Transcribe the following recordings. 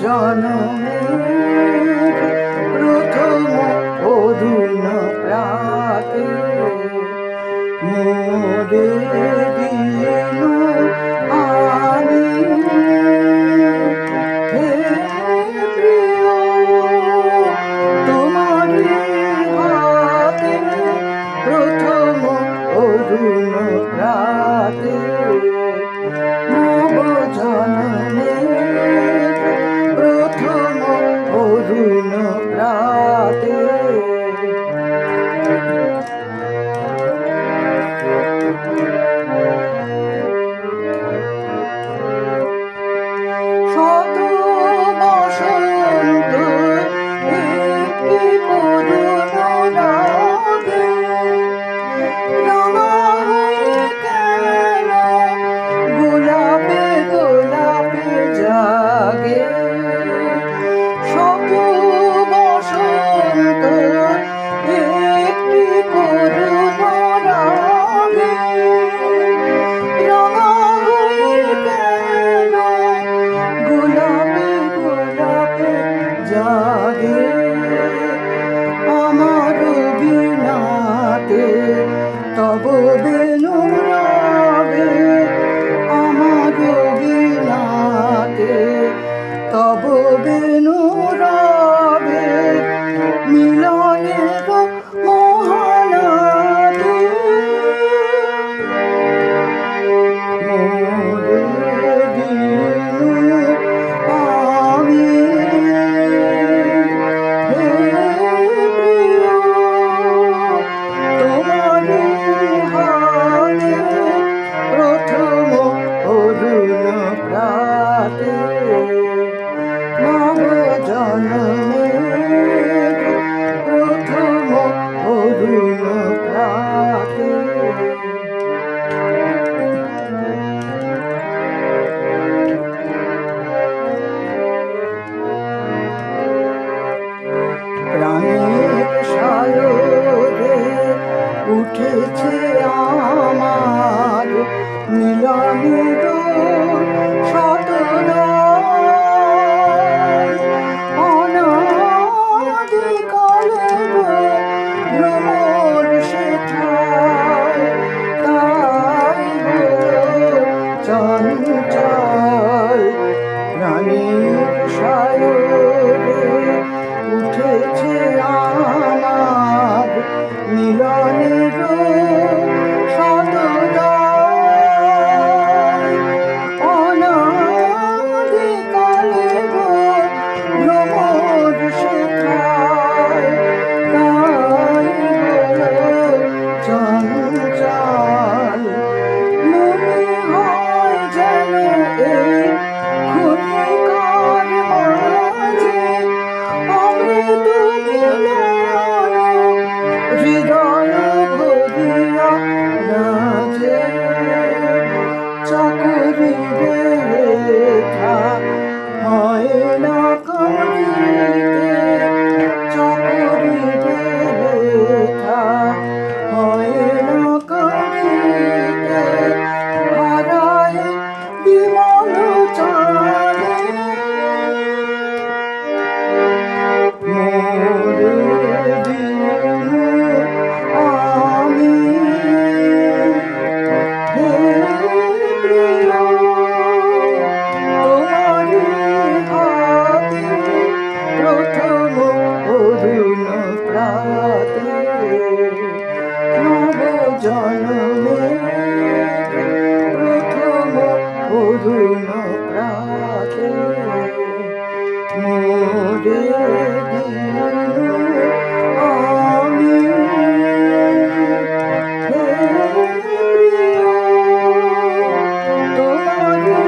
জনমের প্রথম অরুণ প্রাতে মোরে দিল আমি হে প্রিয় তোমারি হাতে প্রথম অরুণ প্রাতে নব জনমের প্রথম অরুণ প্রাতে শত বসন্ত একটি করুণ রাগে রঙা হয়ে কেন গোলাপে গোলাপে জাগে শত বসন্ত একটি করুণ রাগে রঙা হয়ে কেন গোলাপে গোলাপে জাগে আমার বিনাতে তব বেনু রবে আমার বিনাতে তব বেনু রবে মিলনের মহানাদে মোরে দিনু আমি হে প্রিয় তোমারি হাতে প্রথম অরুণ প্রাতে নব জনমের প্রথম অরুণ প্রাতে প্রাণের সায়রে উঠেছে আমার মিলনের শতদল অনাদিকালের ভ্রমর সেথায় তাই হলো চঞ্চল প্রাণের সায়রে উঠেছে আমার মিলনের শতদল অনাদিকালের ভ্রমর সেথায় তাই হলো চঞ্চল মনে হয় যেন এই ক্ষণিকার মাঝে অমৃত মিলন হৃদয় ভরিয়া রাজে চাকরি রেখা হয় না কাঁদিতে চাকরি রেখা হয় না কাঁদিতে হারায় বিমল চাঁদে মোরে দিনু আমি হে প্রিয় তোমারি হাতে প্রথম অরুণ প্রাতে নব জনমের প্রথম অরুণ প্রাতে মোরে দিনু আমি হে প্রিয় তোমারি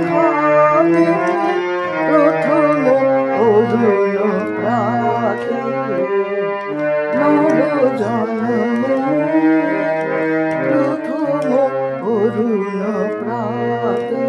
হাতে প্রথম অরুণ প্রাতে নব জনমের প্রথম অরুণ প্রাতে।